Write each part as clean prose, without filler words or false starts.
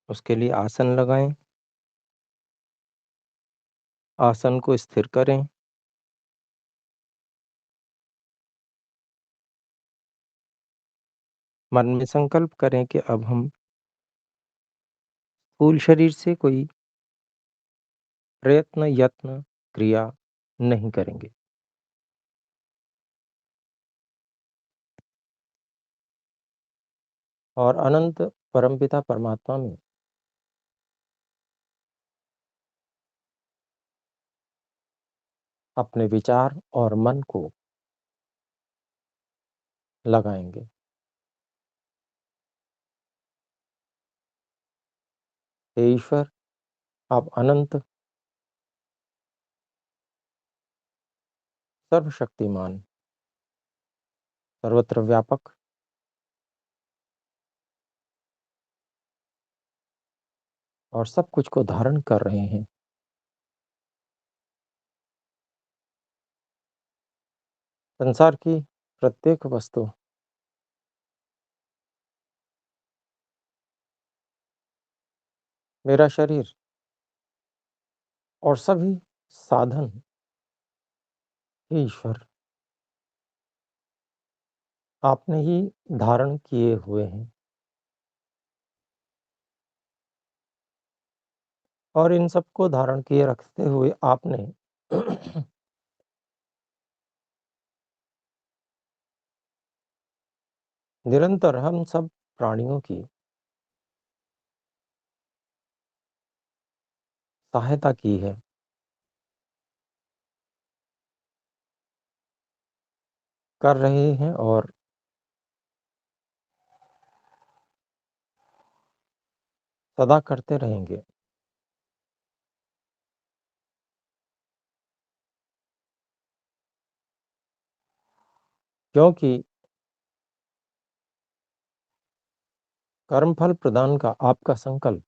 उसके लिए आसन लगाएँ, आसन को स्थिर करें, मन में संकल्प करें कि अब हम स्थूल शरीर से कोई प्रयत्न, यत्न, क्रिया नहीं करेंगे और अनंत परमपिता परमात्मा में अपने विचार और मन को लगाएँगे। हे ईश्वर, आप अनंत, सर्वशक्तिमान, सर्वत्र व्यापक और सब कुछ को धारण कर रहे हैं। संसार की प्रत्येक वस्तु, मेरा शरीर और सभी साधन, हे ईश्वर, आपने ही धारण किए हुए हैं और इन सबको धारण किए रखते हुए आपने निरंतर हम सब प्राणियों की सहायता की है, कर रहे हैं और सदा करते रहेंगे। क्योंकि कर्मफल प्रदान का आपका संकल्प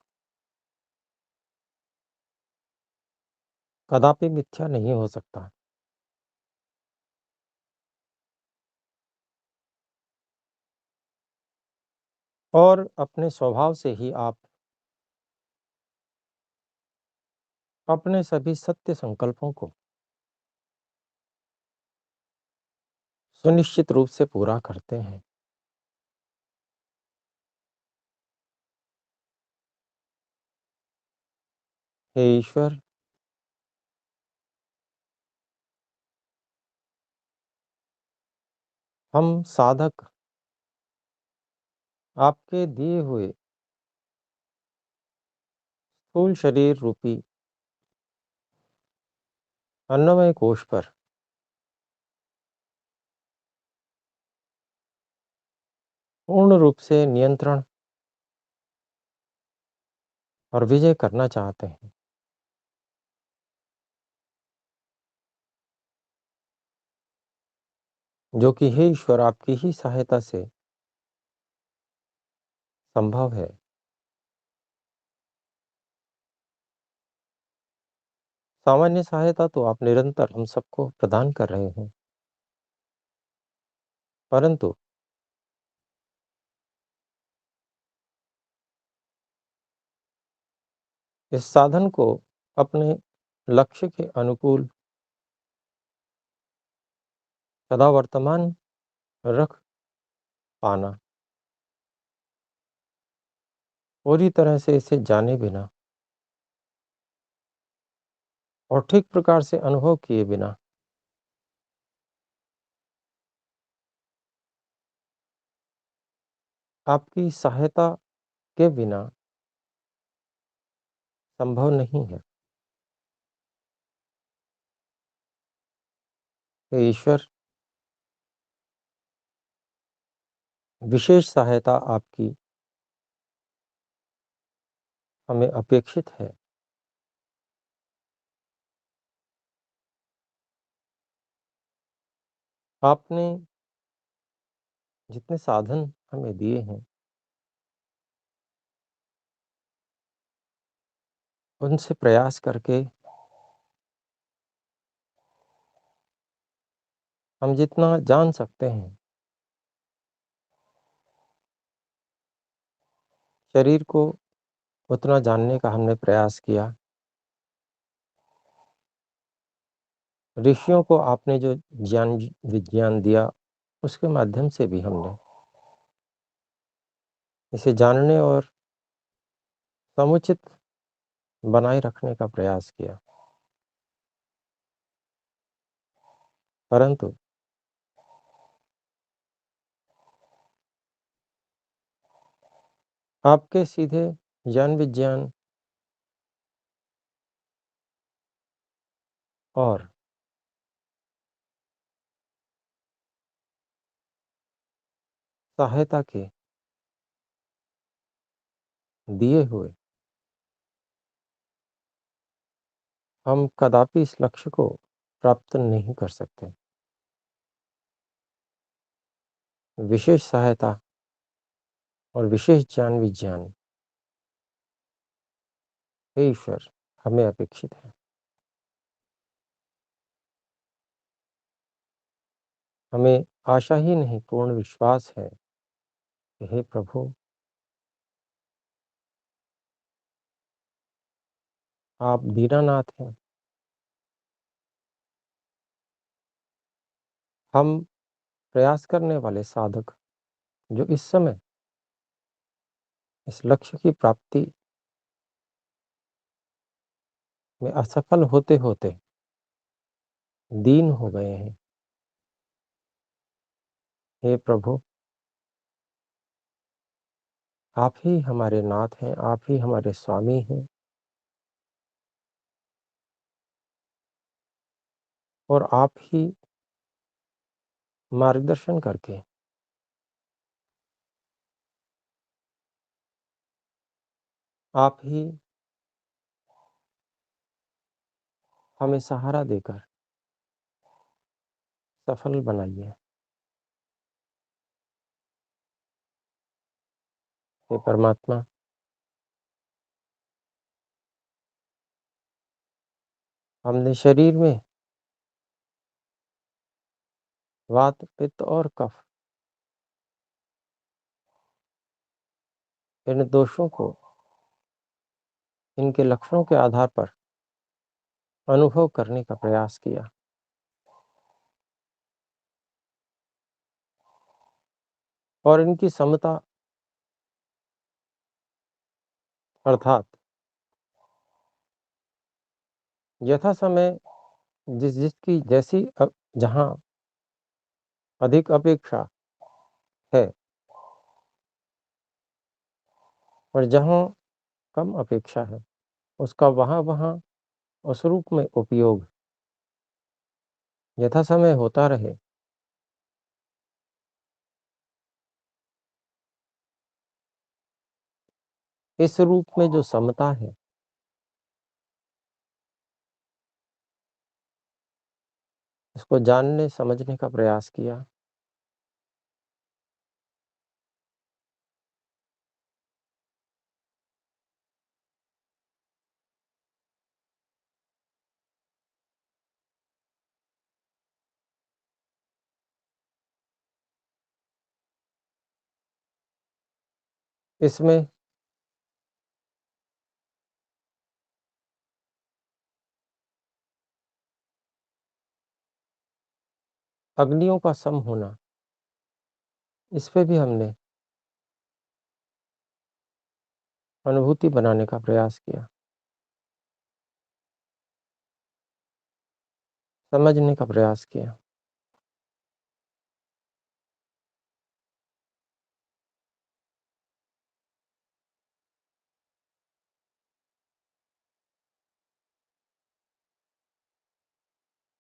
कदापि मिथ्या नहीं हो सकता और अपने स्वभाव से ही आप अपने सभी सत्य संकल्पों को सुनिश्चित रूप से पूरा करते हैं। हे ईश्वर, हम साधक आपके दिए हुए स्थूल शरीर रूपी अन्नमय कोश पर पूर्ण रूप से नियंत्रण और विजय करना चाहते हैं, जो कि हे ईश्वर आपकी ही सहायता से संभव है। सामान्य सहायता तो आप निरंतर हम सबको प्रदान कर रहे हैं, परंतु इस साधन को अपने लक्ष्य के अनुकूल सदा वर्तमान रख पाना, पूरी तरह से इसे जाने बिना और ठीक प्रकार से अनुभव किए बिना आपकी सहायता के बिना संभव नहीं है। हे ईश्वर, विशेष सहायता आपकी हमें अपेक्षित है। आपने जितने साधन हमें दिए हैं, उनसे प्रयास करके हम जितना जान सकते हैं, शरीर को उतना जानने का हमने प्रयास किया। ऋषियों को आपने जो ज्ञान विज्ञान दिया, उसके माध्यम से भी हमने इसे जानने और समुचित बनाए रखने का प्रयास किया। परंतु आपके सीधे ज्ञान विज्ञान और सहायता के दिए हुए हम कदापि इस लक्ष्य को प्राप्त नहीं कर सकते। विशेष सहायता और विशेष ज्ञान विज्ञान, हे ईश्वर, हमें अपेक्षित है। हमें आशा ही नहीं, पूर्ण विश्वास है कि हे प्रभु, आप दीनानाथ हैं। हम प्रयास करने वाले साधक, जो इस समय इस लक्ष्य की प्राप्ति में असफल होते-होते दीन हो गए हैं। हे प्रभु, आप ही हमारे नाथ हैं, आप ही हमारे स्वामी हैं और आप ही मार्गदर्शन करके आप ही हमें सहारा देकर सफल बनाइए। हे परमात्मा, हमने शरीर में वात, पित्त और कफ, इन दोषों को इनके लक्षणों के आधार पर अनुभव करने का प्रयास किया और इनकी समता अर्थात यथा समय जिसकी जैसी जहाँ अधिक अपेक्षा है और जहाँ कम अपेक्षा है, उसका वहाँ-वहाँ उस रूप में उपयोग यथा समय होता रहे। इस रूप में जो समता है, इसको जानने समझने का प्रयास किया। इसमें अग्नियों का सम होना, इस पे भी हमने अनुभूति बनाने का प्रयास किया, समझने का प्रयास किया।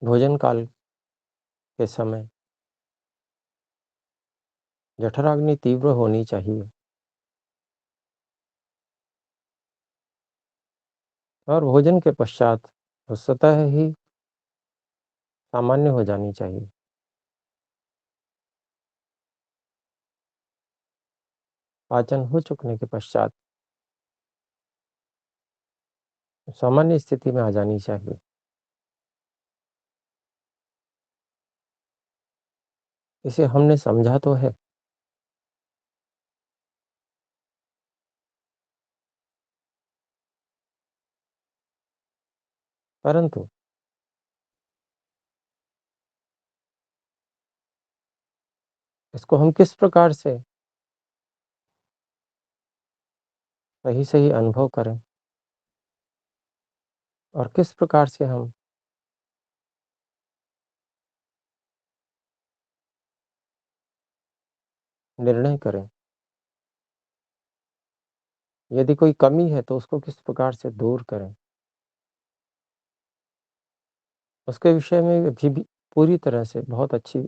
भोजन काल के समय जठराग्नि तीव्र होनी चाहिए और भोजन के पश्चात वो स्वतः ही सामान्य हो जानी चाहिए। पाचन हो चुकने के पश्चात सामान्य स्थिति में आ जानी चाहिए। इसे हमने समझा तो है, परंतु इसको हम किस प्रकार से सही-सही अनुभव करें और किस प्रकार से हम निर्णय करें। यदि कोई कमी है तो उसको किस प्रकार से दूर करें, उसके विषय में भी पूरी तरह से बहुत अच्छी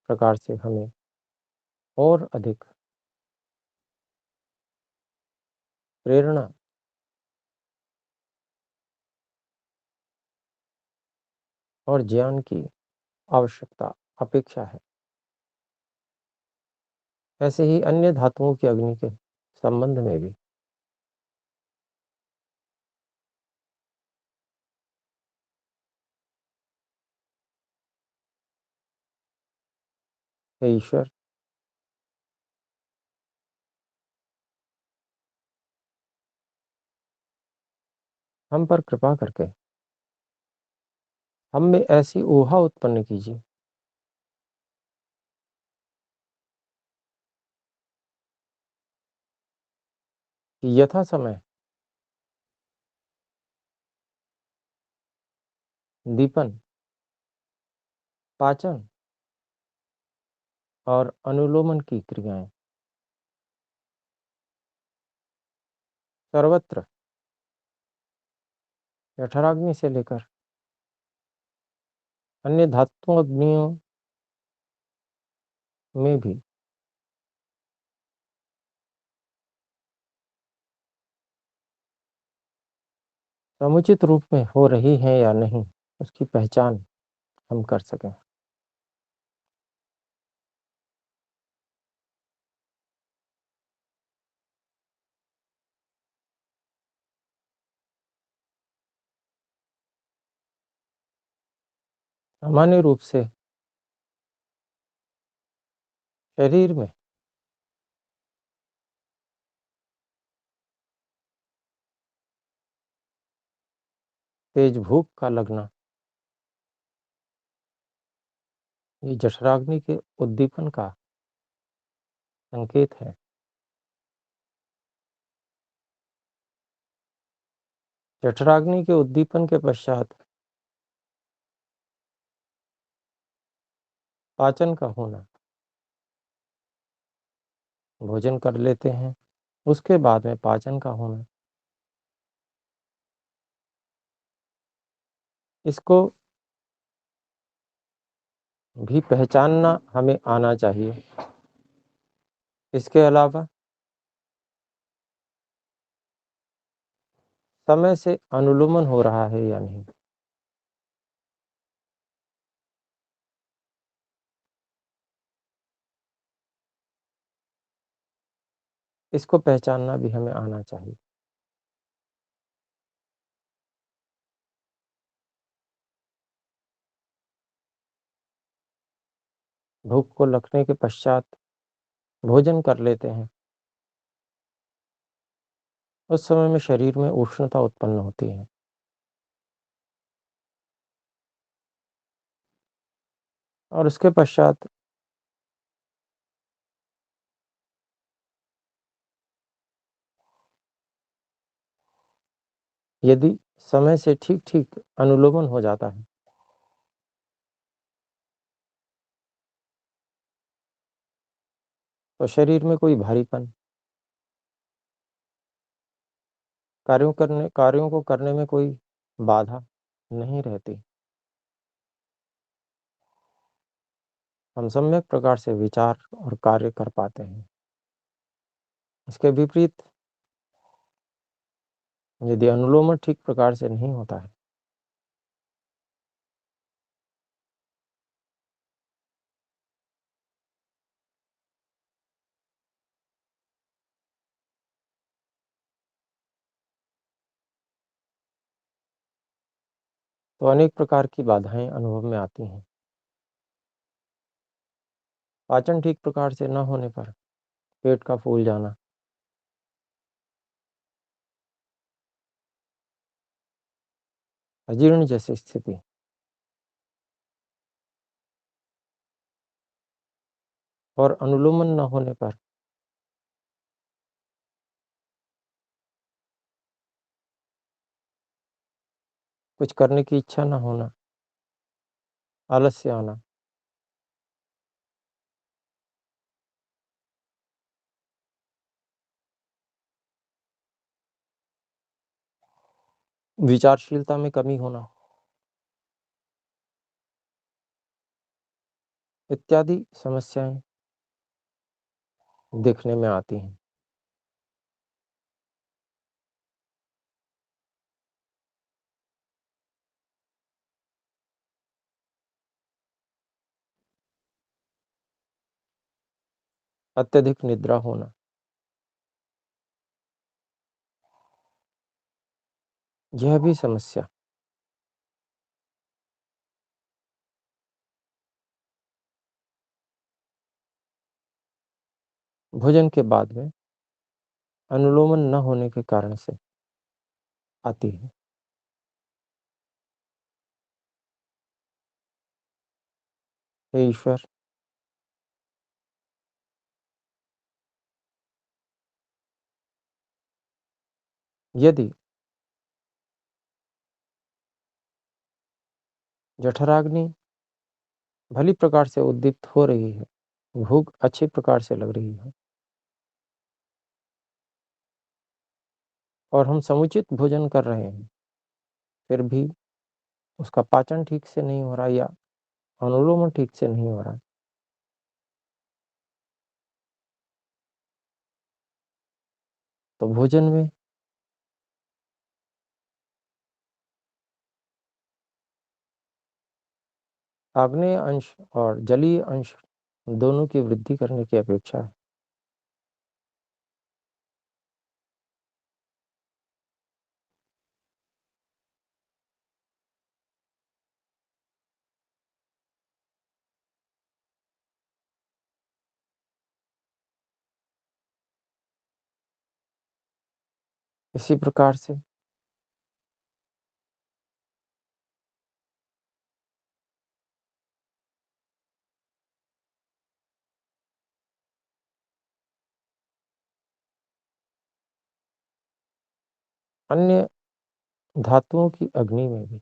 प्रकार से हमें और अधिक प्रेरणा और ज्ञान की आवश्यकता, अपेक्षा है। ऐसे ही अन्य धातुओं की अग्नि के संबंध में भी। हे ईश्वर, हम पर कृपा करके हम में ऐसी ऊहा उत्पन्न कीजिए कि यथा समय दीपन, पाचन और अनुलोमन की क्रियाएं सर्वत्र जठराग्नि से लेकर अन्य धातु अग्नियों में भी समुचित रूप में हो रही है या नहीं, उसकी पहचान हम कर सकें। सामान्य रूप से शरीर में तेज भूख का लगना ये जठराग्नि के उद्दीपन का संकेत है। जठराग्नि के उद्दीपन के पश्चात पाचन का होना, भोजन कर लेते हैं, उसके बाद में पाचन का होना, इसको भी पहचानना हमें आना चाहिए। इसके अलावा समय से अनुलोमन हो रहा है या नहीं, इसको पहचानना भी हमें आना चाहिए। भूख को लगने के पश्चात भोजन कर लेते हैं, उस समय में शरीर में उष्णता उत्पन्न होती है। और उसके पश्चात यदि समय से ठीक-ठीक अनुलोमन हो जाता है, तो शरीर में कोई भारीपन, कार्यों को करने में कोई बाधा नहीं रहती। हम सम्यक प्रकार से विचार और कार्य कर पाते हैं। इसके विपरीत यदि अनुलोमन ठीक प्रकार से नहीं होता है, तो अनेक प्रकार की बाधाएं अनुभव में आती हैं। पाचन ठीक प्रकार से न होने पर पेट का फूल जाना, अजीर्ण जैसी स्थिति और अनुलोमन न होने पर कुछ करने की इच्छा न होना, आलस्य आना, विचारशीलता में कमी होना इत्यादि समस्याएं देखने में आती हैं। अत्यधिक निद्रा होना, यह भी समस्या भोजन के बाद में अनुलोमन न होने के कारण से आती है। हे ईश्वर, यदि जठराग्नि भली प्रकार से उद्दीप्त हो रही है, भूख अच्छी प्रकार से लग रही है और हम समुचित भोजन कर रहे हैं, फिर भी उसका पाचन ठीक से नहीं हो रहा या अनुलोमन ठीक से नहीं हो रहा, तो भोजन में आग्नेय अंश और जलीय अंश दोनों की वृद्धि करने की अपेक्षा है। इसी प्रकार से अन्य धातुओं की अग्नि में भी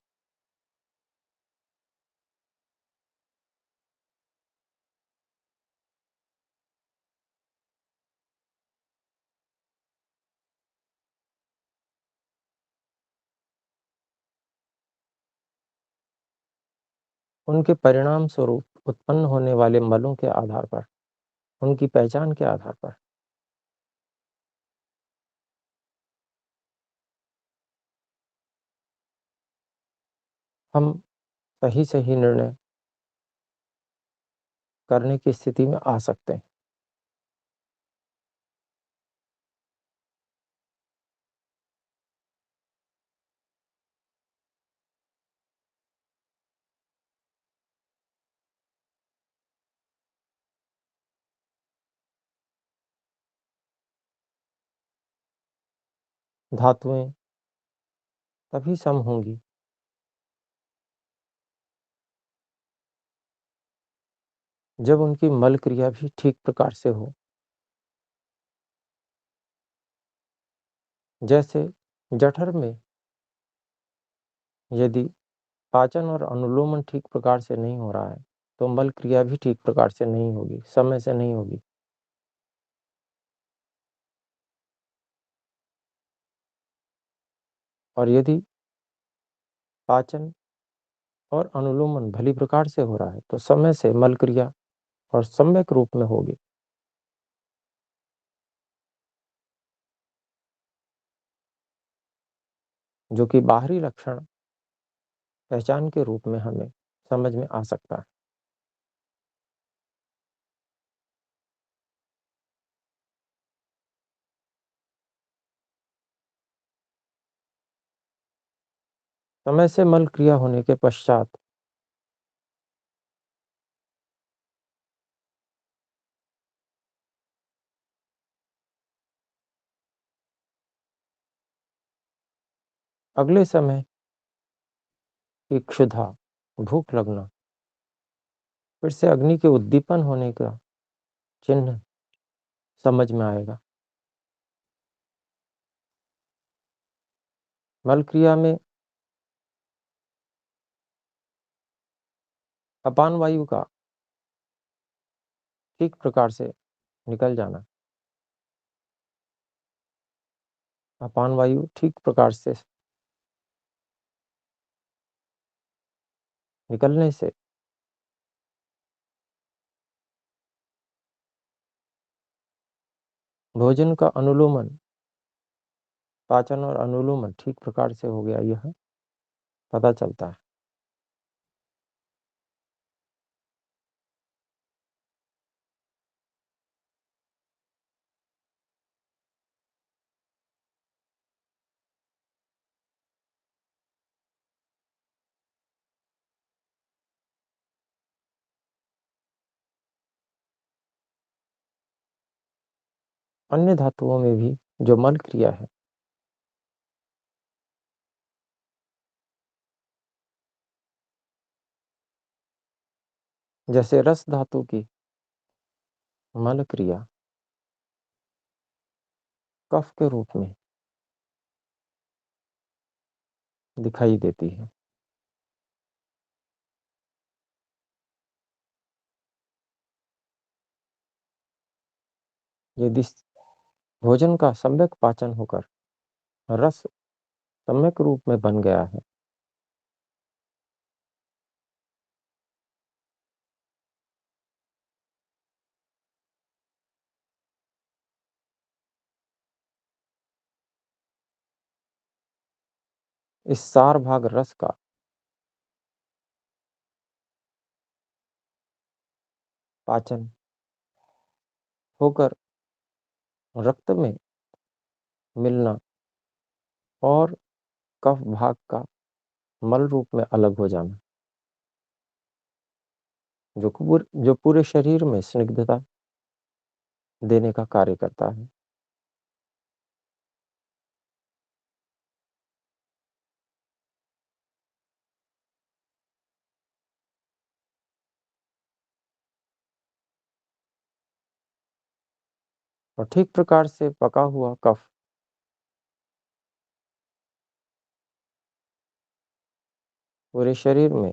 उनके परिणाम स्वरूप उत्पन्न होने वाले मलों के आधार पर, उनकी पहचान के आधार पर हम सही सही निर्णय करने की स्थिति में आ सकते हैं। धातुएं तभी सम होंगी जब उनकी मल क्रिया भी ठीक प्रकार से हो। जैसे जठर में यदि पाचन और अनुलोमन ठीक प्रकार से नहीं हो रहा है, तो मल क्रिया भी ठीक प्रकार से नहीं होगी, समय से नहीं होगी। और यदि पाचन और अनुलोमन भली प्रकार से हो रहा है, तो समय से मल क्रिया और सम्यक रूप में होगी, जो कि बाहरी लक्षण पहचान के रूप में हमें समझ में आ सकता है। समय से मल क्रिया होने के पश्चात अगले समय की क्षुधा, भूख लगना, फिर से अग्नि के उद्दीपन होने का चिन्ह समझ में आएगा। मल क्रिया में अपान वायु का ठीक प्रकार से निकल जाना, अपान वायु ठीक प्रकार से निकलने से भोजन का अनुलोमन, पाचन और अनुलोमन ठीक प्रकार से हो गया, यह पता चलता है। अन्य धातुओं में भी जो मल क्रिया है, जैसे रस धातु की मल क्रिया कफ के रूप में दिखाई देती है। यदि भोजन का सम्यक पाचन होकर रस सम्यक रूप में बन गया है, इस सार भाग रस का पाचन होकर रक्त में मिलना और कफ भाग का मल रूप में अलग हो जाना, जो पूरे शरीर में स्निग्धता देने का कार्य करता है। और ठीक प्रकार से पका हुआ कफ पूरे शरीर में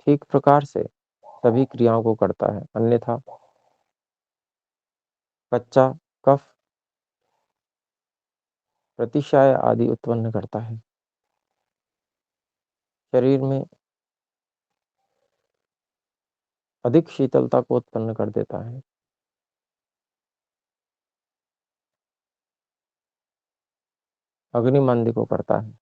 ठीक प्रकार से सभी क्रियाओं को करता है, अन्यथा कच्चा कफ प्रतिशाय आदि उत्पन्न करता है, शरीर में अधिक शीतलता को उत्पन्न कर देता है। अग्निमांद्य को करता है।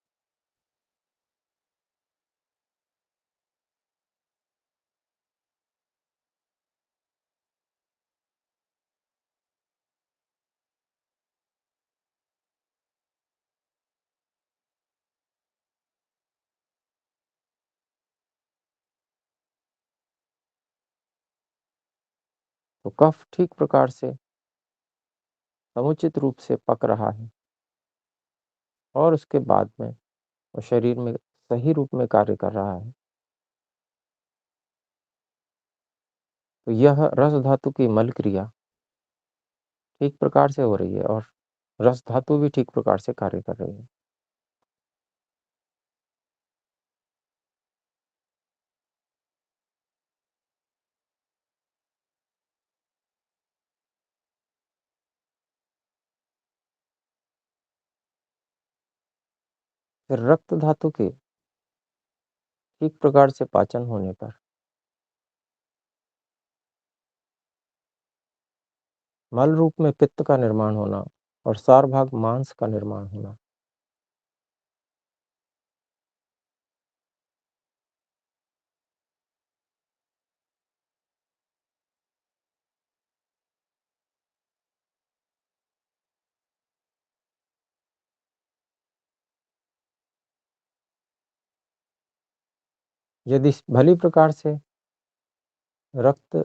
तो कफ ठीक प्रकार से समुचित रूप से पक रहा है और उसके बाद में वो शरीर में सही रूप में कार्य कर रहा है, तो यह रस धातु की मल क्रिया ठीक प्रकार से हो रही है और रस धातु भी ठीक प्रकार से कार्य कर रही है। फिर रक्त धातु के ठीक प्रकार से पाचन होने पर मल रूप में पित्त का निर्माण होना और सार भाग मांस का निर्माण होना, यदि भली प्रकार से रक्त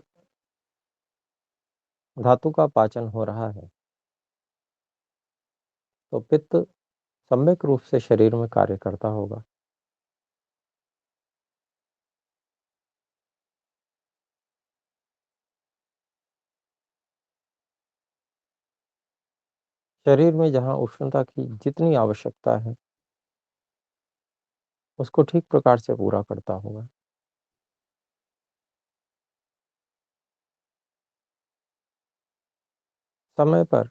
धातु का पाचन हो रहा है तो पित्त सम्यक रूप से शरीर में कार्य करता होगा। शरीर में जहाँ उष्णता की जितनी आवश्यकता है, उसको ठीक प्रकार से पूरा करता होगा। समय पर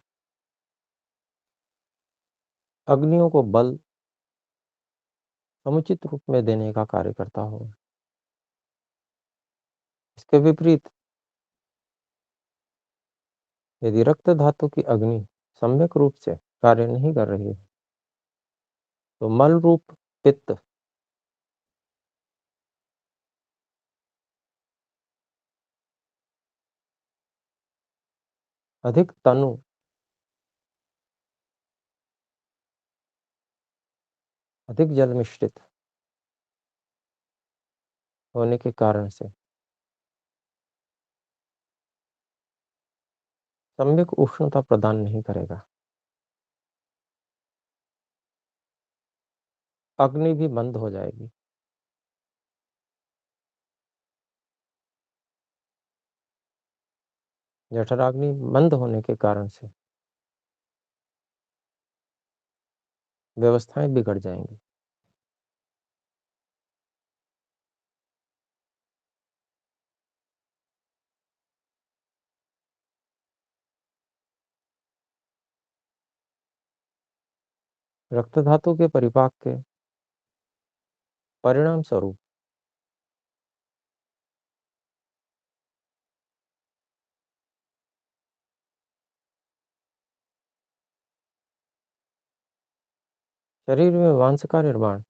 अग्नियों को बल समुचित रूप में देने का कार्य करता होगा। इसके विपरीत यदि रक्त धातु की अग्नि सम्यक रूप से कार्य नहीं कर रही है, तो मल रूप पित्त अधिक तनु, अधिक जल मिश्रित होने के कारण से सम्यक उष्णता प्रदान नहीं करेगा। अग्नि भी मंद हो जाएगी। जठराग्नि मंद होने के कारण से व्यवस्थाएं बिगड़ जाएंगी। रक्त धातु के परिपाक के परिणाम स्वरूप शरीर में मांस का निर्माण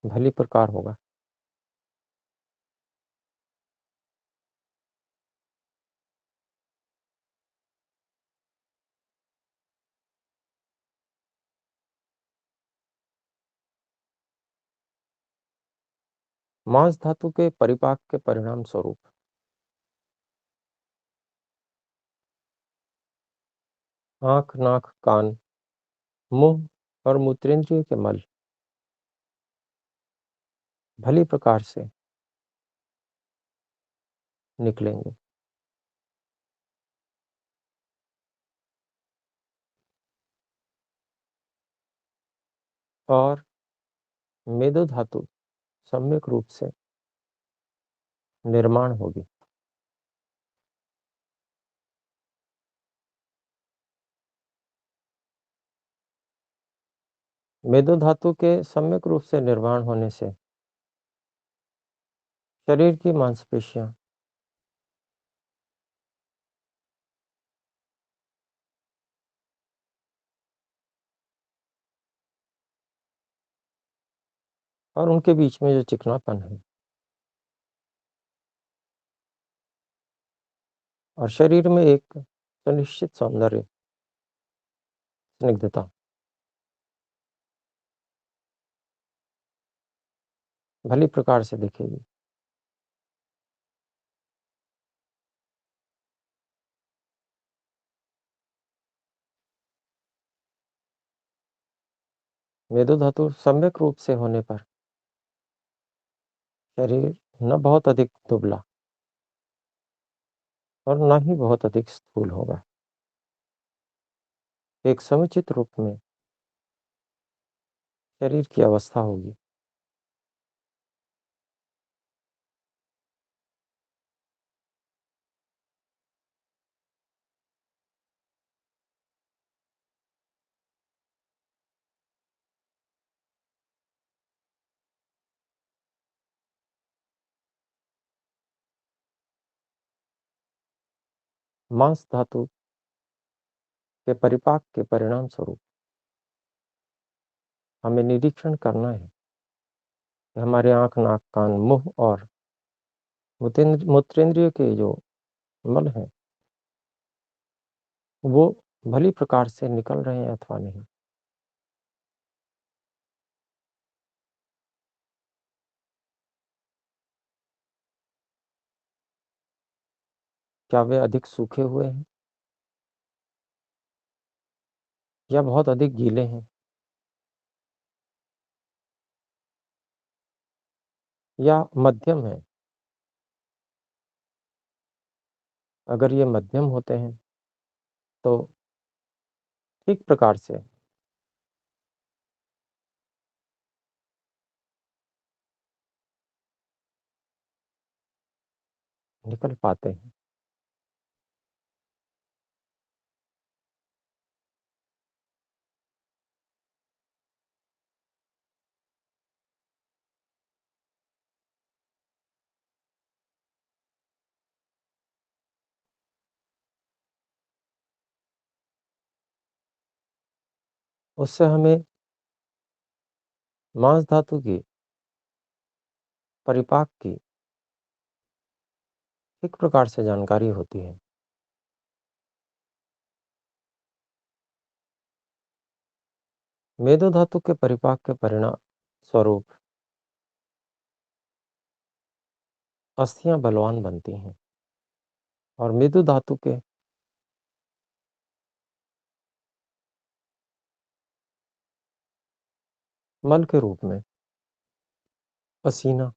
भली प्रकार होगा। मांस धातु के परिपाक के परिणाम स्वरूप आंख, नाक, कान, मुंह और मूत्रेंद्रिय के मल भली प्रकार से निकलेंगे। और मेदो धातु सम्यक रूप से निर्माण होगी। मेदो धातु के सम्यक रूप से निर्माण होने से शरीर की मांसपेशियां और उनके बीच में जो चिकनापन है और शरीर में एक सुनिश्चित सौंदर्य, स्निग्धता भली प्रकार से दिखेगी। मेदो धातु सम्यक रूप से होने पर शरीर न बहुत अधिक दुबला और न ही बहुत अधिक स्थूल होगा। एक समुचित रूप में शरीर की अवस्था होगी। मांस धातु के परिपाक के परिणाम स्वरूप हमें निरीक्षण करना है कि हमारे आंख, नाक, कान, मुंह और मूत्रेंद्रिय के जो मल हैं वो भली प्रकार से निकल रहे हैं अथवा नहीं। क्या वे अधिक सूखे हुए हैं या बहुत अधिक गीले हैं या मध्यम है। अगर ये मध्यम होते हैं तो ठीक प्रकार से निकल पाते हैं। उससे हमें मांस धातु की परिपाक की एक प्रकार से जानकारी होती है। मेदो धातु के परिपाक के परिणाम स्वरूप अस्थियां बलवान बनती हैं और मेदो धातु के मल के रूप में पसीना,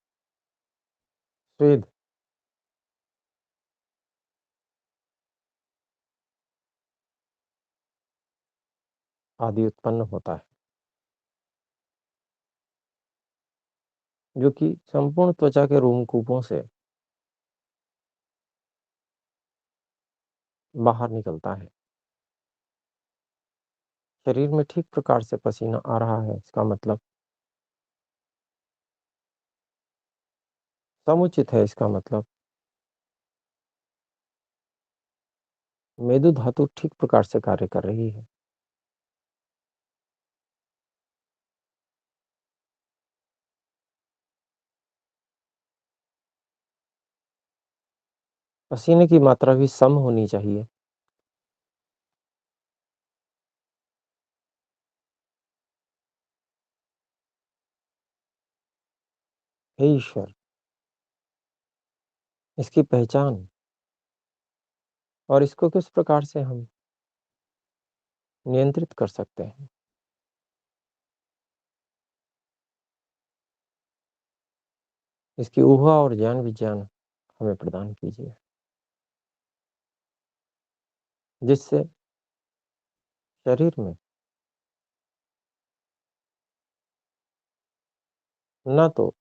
स्वेद आदि उत्पन्न होता है, जो कि संपूर्ण त्वचा के रोमकूपों से बाहर निकलता है। शरीर में ठीक प्रकार से पसीना आ रहा है, इसका मतलब समुचित है, इसका मतलब मेदु धातु ठीक प्रकार से कार्य कर रही है। पसीने की मात्रा भी सम होनी चाहिए। हे ईश्वर, इसकी पहचान और इसको किस प्रकार से हम नियंत्रित कर सकते हैं, इसकी ऊहा और ज्ञान विज्ञान हमें प्रदान कीजिए, जिससे शरीर में न तो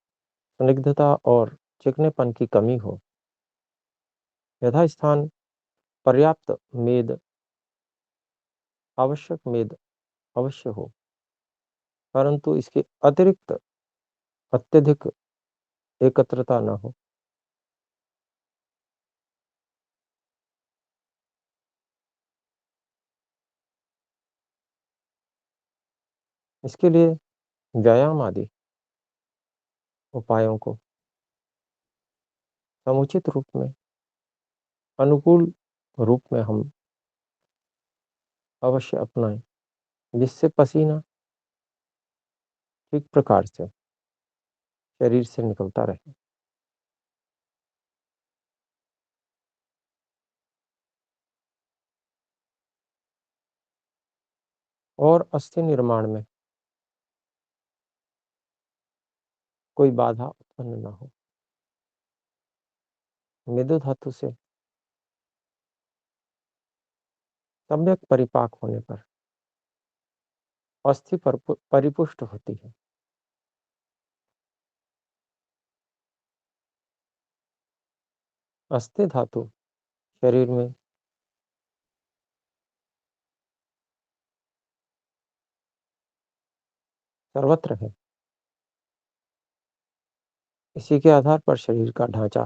स्निग्धता और चिकनेपन की कमी हो, यथास्थान पर्याप्त मेद, आवश्यक मेद अवश्य हो, परंतु इसके अतिरिक्त अत्यधिक एकत्रता न हो। इसके लिए व्यायाम आदि उपायों को समुचित रूप में, अनुकूल रूप में हम अवश्य अपनाएं, जिससे पसीना ठीक प्रकार से शरीर से निकलता रहे और अस्थि निर्माण में कोई बाधा उत्पन्न न हो। मेदो धातु से सम्यक परिपाक होने पर अस्थि परिपुष्ट होती है। अस्थि धातु शरीर में सर्वत्र है। इसी के आधार पर शरीर का ढांचा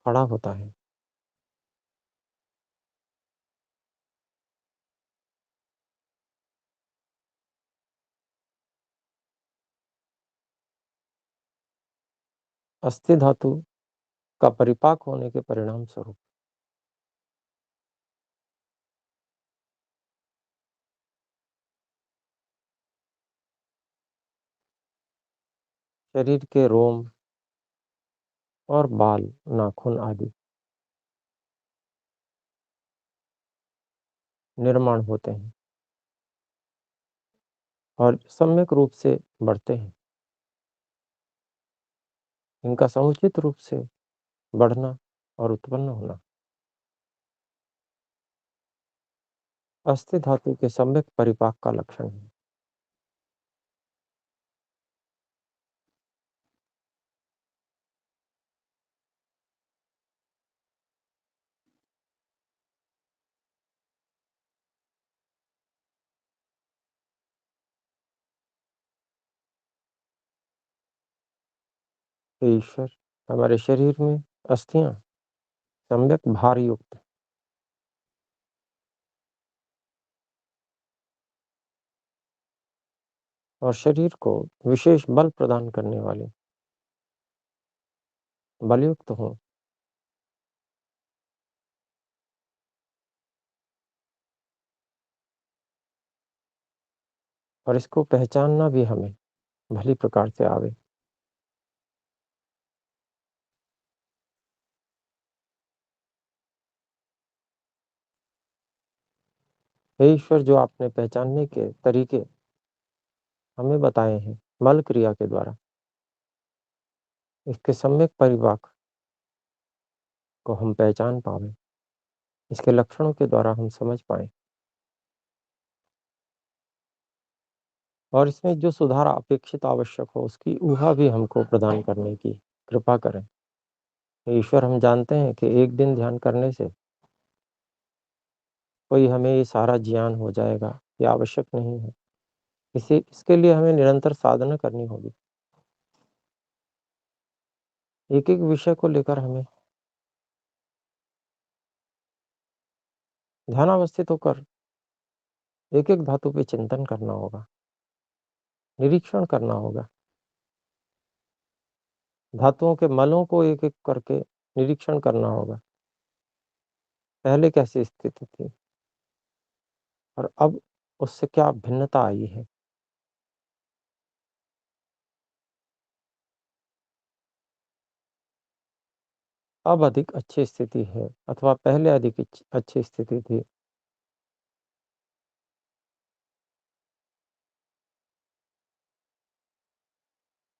खड़ा होता है। अस्थि धातु का परिपाक होने के परिणाम स्वरूप शरीर के रोम और बाल, नाखून आदि निर्माण होते हैं और सम्यक रूप से बढ़ते हैं। इनका समुचित रूप से बढ़ना और उत्पन्न होना अस्थि धातु के सम्यक परिपाक का लक्षण है। हे ईश्वर, हमारे शरीर में अस्थियां सम्यक भार युक्त और शरीर को विशेष बल प्रदान करने वाले बलयुक्त हों और इसको पहचानना भी हमें भली प्रकार से आवे। हे ईश्वर, जो आपने पहचानने के तरीके हमें बताए हैं बल क्रिया के द्वारा, इसके सम्यक परिपाक को हम पहचान पावे, इसके लक्षणों के द्वारा हम समझ पाए और इसमें जो सुधार अपेक्षित आवश्यक हो उसकी ऊहा भी हमको प्रदान करने की कृपा करें। हे ईश्वर, हम जानते हैं कि एक दिन ध्यान करने से कोई हमें ये सारा ज्ञान हो जाएगा, ये आवश्यक नहीं है। इसे इसके लिए हमें निरंतर साधना करनी होगी। एक-एक विषय को लेकर हमें ध्यानावस्थित होकर एक-एक धातु पे चिंतन करना होगा, निरीक्षण करना होगा। धातुओं के मलों को एक-एक करके निरीक्षण करना होगा। पहले कैसी स्थिति थी और अब उससे क्या भिन्नता आई है। अब अधिक अच्छी स्थिति है अथवा पहले अधिक अच्छी स्थिति थी।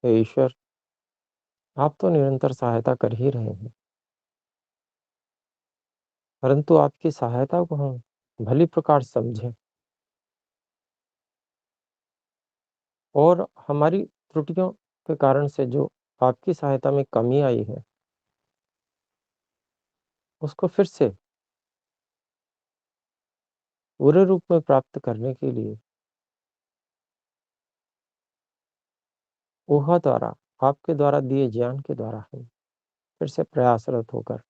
हे ईश्वर, आप तो निरंतर सहायता कर ही रहे हैं, परंतु आपकी सहायता को हम भली प्रकार समझें और हमारी त्रुटियों के कारण से जो आपकी सहायता में कमी आई है, उसको फिर से पूरे रूप में प्राप्त करने के लिए ऊहा द्वारा, आपके द्वारा दिए ज्ञान के द्वारा हम फिर से प्रयासरत होकर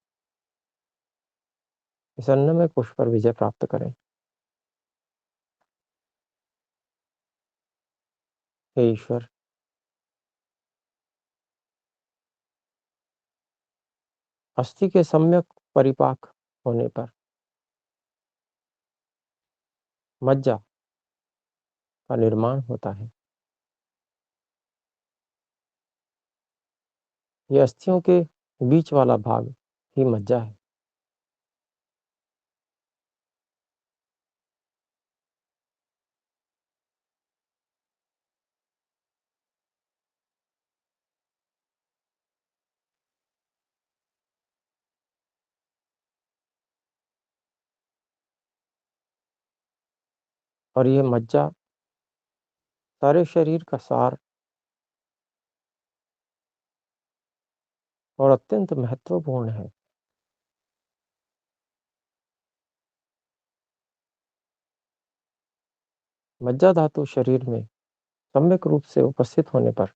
इस अन्नमय कोश पर विजय प्राप्त करें। हे ईश्वर, अस्थि के सम्यक परिपाक होने पर मज्जा का निर्माण होता है। ये अस्थियों के बीच वाला भाग ही मज्जा है और ये मज्जा सारे शरीर का सार और अत्यंत महत्वपूर्ण है। मज्जा धातु शरीर में सम्यक रूप से उपस्थित होने पर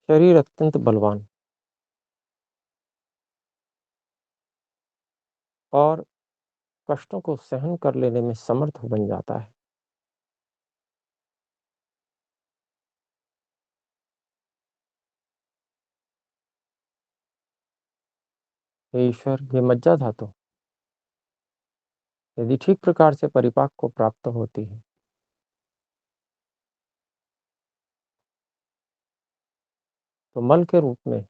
शरीर अत्यंत बलवान और कष्टों को सहन कर लेने में समर्थ बन जाता है। हे ईश्वर, ये मज्जा धातु यदि ठीक प्रकार से परिपाक को प्राप्त होती है तो मल के रूप में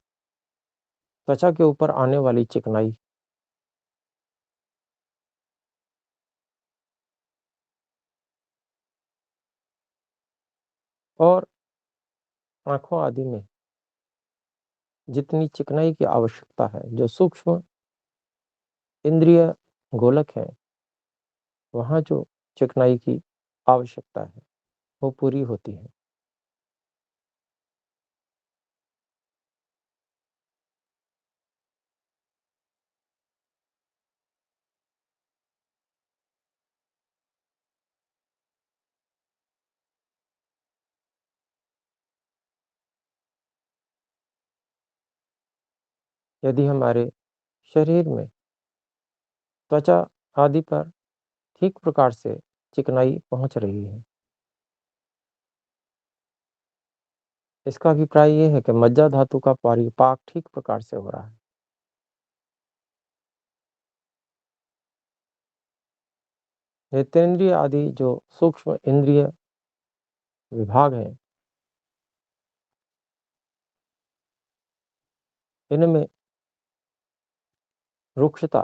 त्वचा के ऊपर आने वाली चिकनाई और आंखों आदि में जितनी चिकनाई की आवश्यकता है, जो सूक्ष्म इंद्रिय गोलक है, वहाँ जो चिकनाई की आवश्यकता है, वो पूरी होती है। यदि हमारे शरीर में, त्वचा आदि पर ठीक प्रकार से चिकनाई पहुँच रही है, इसका अभिप्राय ये है कि मज्जा धातु का परिपाक ठीक प्रकार से हो रहा है। नेत्रेंद्रिय आदि जो सूक्ष्म इंद्रिय विभाग हैं, इनमें रुक्षता,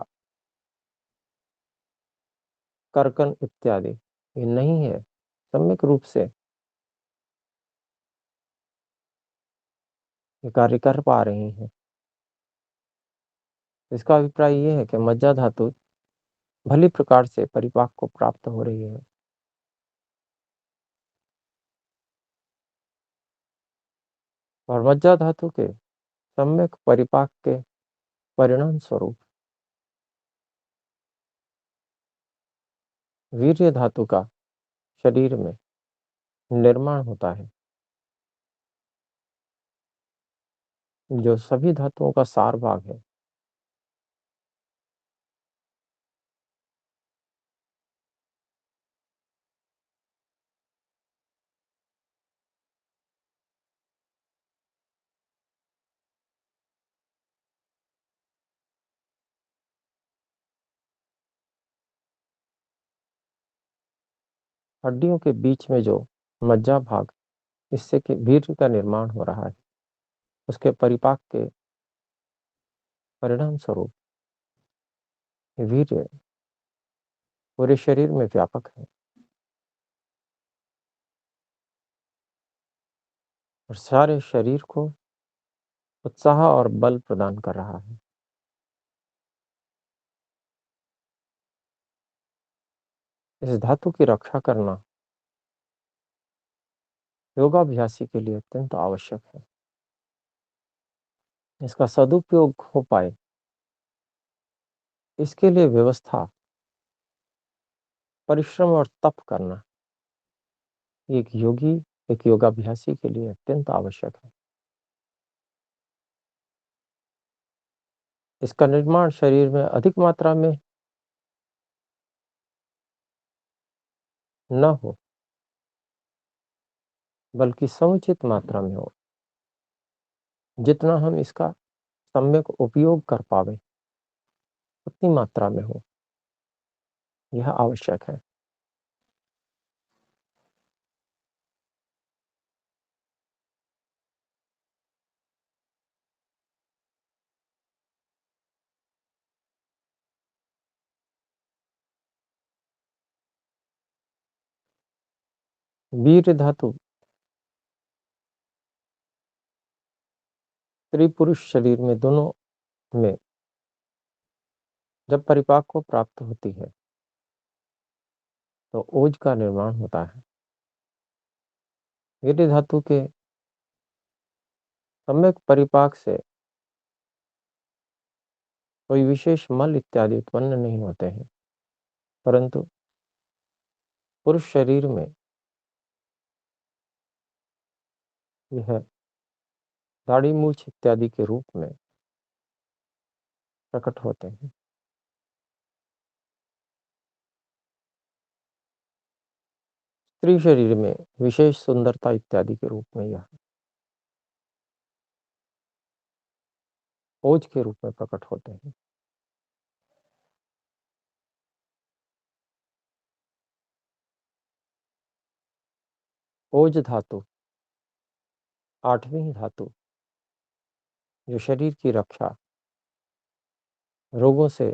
कर्कन इत्यादि ये नहीं है, सम्यक रूप से ये कार्य कर पा रही हैं। इसका अभिप्राय ये है कि मज्जा धातु भली प्रकार से परिपाक को प्राप्त हो रही है। और मज्जा धातु के सम्यक परिपाक के परिणाम स्वरूप वीर्य धातु का शरीर में निर्माण होता है, जो सभी धातुओं का सार भाग है। हड्डियों के बीच में जो मज्जा भाग, इससे कि वीर्य का निर्माण हो रहा है, उसके परिपाक के परिणाम स्वरूप वीर्य पूरे शरीर में व्यापक है और सारे शरीर को उत्साह और बल प्रदान कर रहा है। इस धातु की रक्षा करना योगाभ्यासी के लिए अत्यंत आवश्यक है। इसका सदुपयोग हो पाए, इसके लिए व्यवस्था, परिश्रम और तप करना एक योगी, एक योगाभ्यासी के लिए अत्यंत आवश्यक है। इसका निर्माण शरीर में अधिक मात्रा में न हो, बल्कि समुचित मात्रा में हो। जितना हम इसका सम्यक उपयोग कर पावे, उतनी मात्रा में हो, यह आवश्यक है। वीर्य धातु स्त्री पुरुष शरीर में दोनों में जब परिपाक को प्राप्त होती है, तो ओज का निर्माण होता है। वीर्य धातु के सम्यक परिपाक से कोई विशेष मल इत्यादि उत्पन्न नहीं होते हैं, परंतु पुरुष शरीर में यह दाढ़ी मूछ इत्यादि के रूप में प्रकट होते हैं। स्त्री शरीर में विशेष सुंदरता इत्यादि के रूप में यह ओज के रूप में प्रकट होते हैं। ओज धातु आठवीं धातु, जो शरीर की रक्षा, रोगों से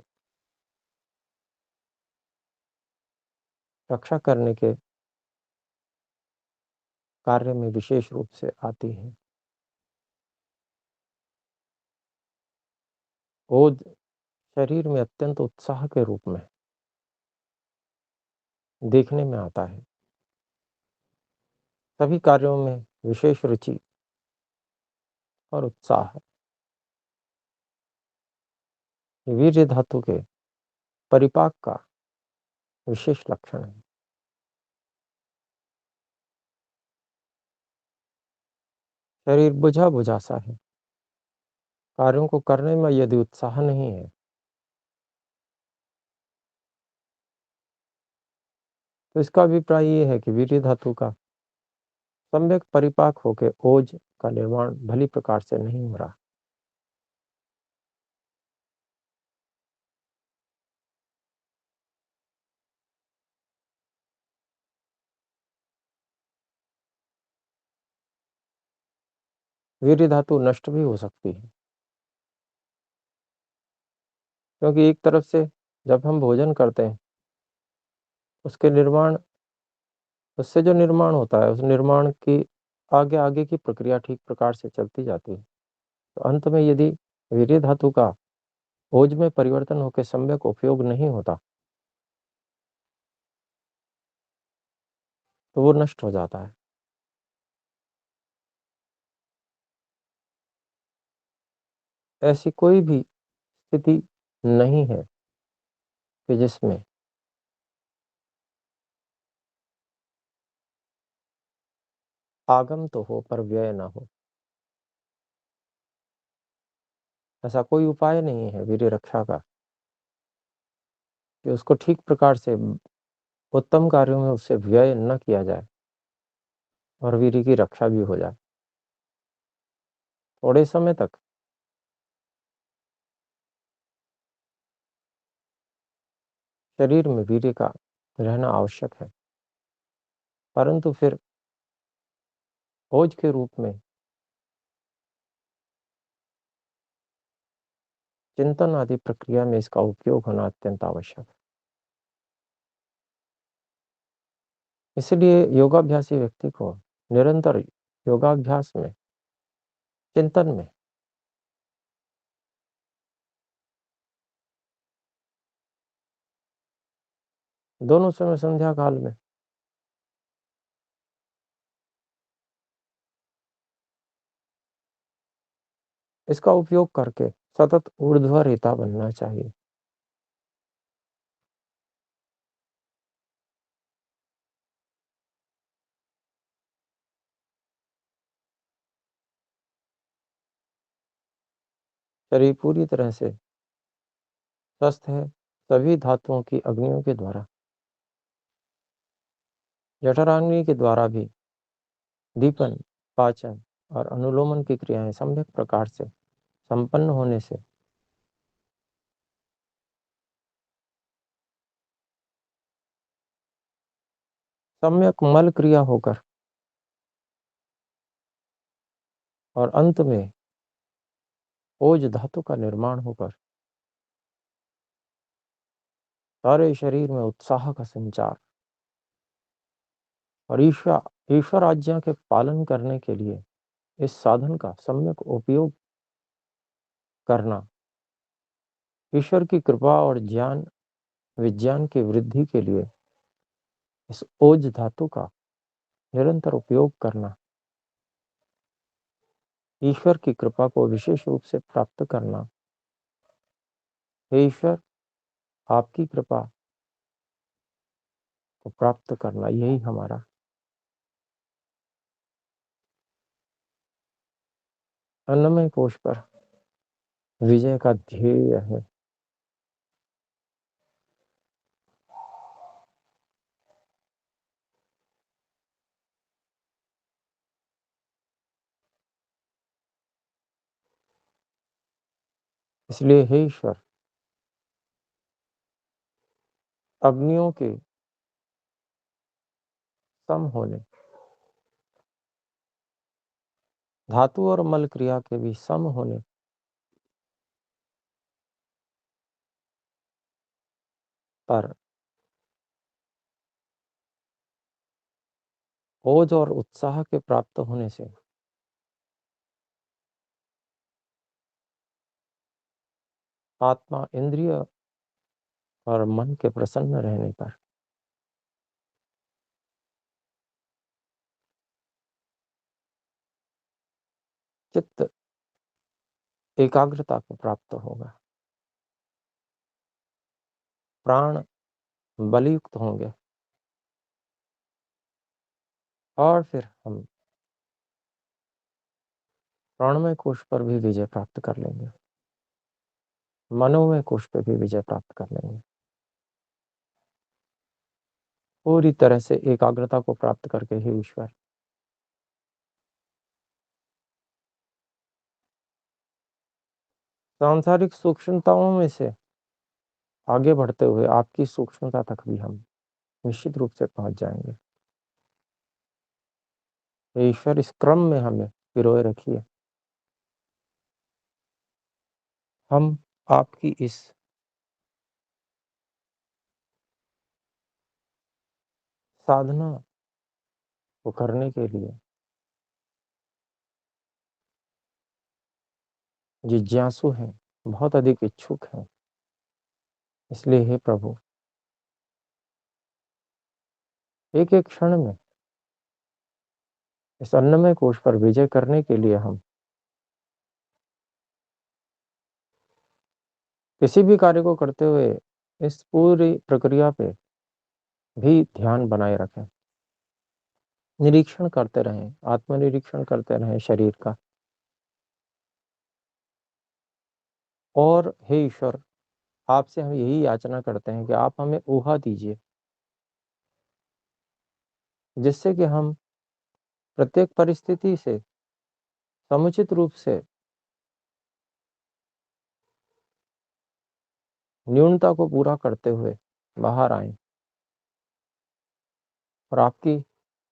रक्षा करने के कार्य में विशेष रूप से आती है। ओज शरीर में अत्यंत उत्साह के रूप में देखने में आता है। सभी कार्यों में विशेष रुचि और उत्साह वीर्य धातु के परिपाक का विशेष लक्षण है। शरीर बुझा-बुझा सा है। कार्यों को करने में यदि उत्साह नहीं है, तो इसका अभिप्राय ये है कि वीर्य धातु का सम्यक परिपाक होकर ओज का निर्माण भली प्रकार से नहीं हो रहा। वीर्य धातु नष्ट भी हो सकती है, क्योंकि एक तरफ से जब हम भोजन करते हैं, उसके निर्माण उससे जो निर्माण होता है, उस निर्माण की आगे-आगे की प्रक्रिया ठीक प्रकार से चलती जाती है। तो अंत में यदि वीर्य धातु का ओज में परिवर्तन होकर सम्यक उपयोग नहीं होता, तो वो नष्ट हो जाता है। ऐसी कोई भी स्थिति नहीं है कि जिसमें आगम तो हो पर व्यय ना हो। ऐसा कोई उपाय नहीं है वीर्य रक्षा का कि उसको ठीक प्रकार से उत्तम कार्यों में उससे व्यय न किया जाए और वीर्य की रक्षा भी हो जाए। थोड़े समय तक शरीर में वीर्य का रहना आवश्यक है, परंतु फिर ओज के रूप में चिंतन आदि प्रक्रिया में इसका उपयोग होना अत्यंत आवश्यक है। इसलिए योगाभ्यासी व्यक्ति को निरंतर योगाभ्यास में, चिंतन में दोनों समय संध्या काल में इसका उपयोग करके सतत ऊर्ध्वरेता बनना चाहिए। शरीर पूरी तरह से स्वस्थ है, सभी धातुओं की अग्नियों के द्वारा, जठराग्नि के द्वारा भी दीपन, पाचन और अनुलोमन की क्रियाएं सम्यक प्रकार से संपन्न होने से सम्यक मल क्रिया होकर और अंत में ओज धातु का निर्माण होकर सारे शरीर में उत्साह का संचार और ईश्वर आज्ञा के पालन करने के लिए इस साधन का सम्यक उपयोग करना ईश्वर की कृपा और ज्ञान विज्ञान की वृद्धि के लिए इस ओज धातु का निरंतर उपयोग करना ईश्वर की कृपा को विशेष रूप से प्राप्त करना। हे ईश्वर, आपकी कृपा को प्राप्त करना, यही हमारा अन्नमय कोश पर विजय का ध्येय है। इसलिए हे ईश्वर, अग्नियों के सम होने, धातु और मल क्रिया के भी सम होने पर ओज और उत्साह के प्राप्त होने से, आत्मा, इंद्रिय और मन के प्रसन्न रहने पर चित्त एकाग्रता को प्राप्त होगा, प्राण बलयुक्त होंगे और फिर हम प्राणमय कोश पर भी विजय प्राप्त कर लेंगे, मनोमय कोश पर भी विजय प्राप्त कर लेंगे। पूरी तरह से एकाग्रता को प्राप्त करके ही ईश्वर सांसारिक सूक्ष्मताओं में से आगे बढ़ते हुए आपकी सूक्ष्मता तक भी हम निश्चित रूप से पहुंच जाएंगे। ईश्वर इस क्रम में हमें पिरोए रखिए। हम आपकी इस साधना को करने के लिए जिज्ञासु हैं, बहुत अधिक इच्छुक हैं। इसलिए हे प्रभु, एक एक क्षण में इस अन्नमय कोश पर विजय करने के लिए हम किसी भी कार्य को करते हुए इस पूरी प्रक्रिया पे भी ध्यान बनाए रखें, निरीक्षण करते रहें, आत्मनिरीक्षण करते रहें शरीर का। और हे ईश्वर, आपसे हम यही याचना करते हैं कि आप हमें ऊहा दीजिए, जिससे कि हम प्रत्येक परिस्थिति से समुचित रूप से न्यूनता को पूरा करते हुए बाहर आए और आपकी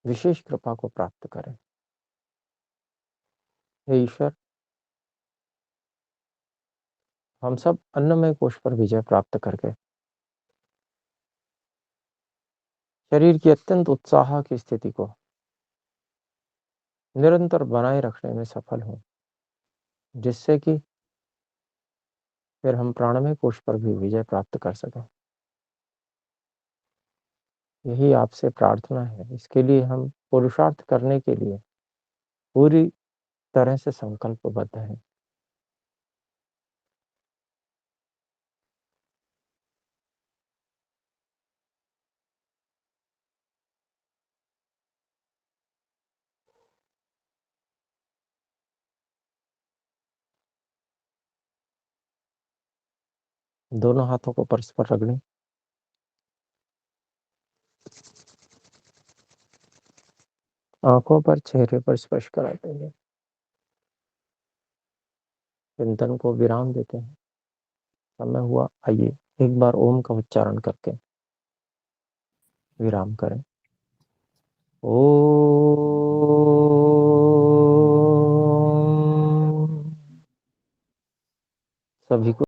विशेष कृपा को प्राप्त करें। हे ईश्वर, हम सब अन्नमय कोश पर विजय प्राप्त करके शरीर की अत्यंत उत्साह की स्थिति को निरंतर बनाए रखने में सफल हों, जिससे कि फिर हम प्राणमय कोश पर भी विजय प्राप्त कर सकें। यही आपसे प्रार्थना है। इसके लिए हम पुरुषार्थ करने के लिए पूरी तरह से संकल्पबद्ध हैं। दोनों हाथों को परस्पर रगड़ें, आंखों पर, चेहरे पर स्पर्श कराते हैं, चिंतन को विराम देते हैं। समय हुआ, आइए एक बार ओम का उच्चारण करके विराम करें। ओ सभी को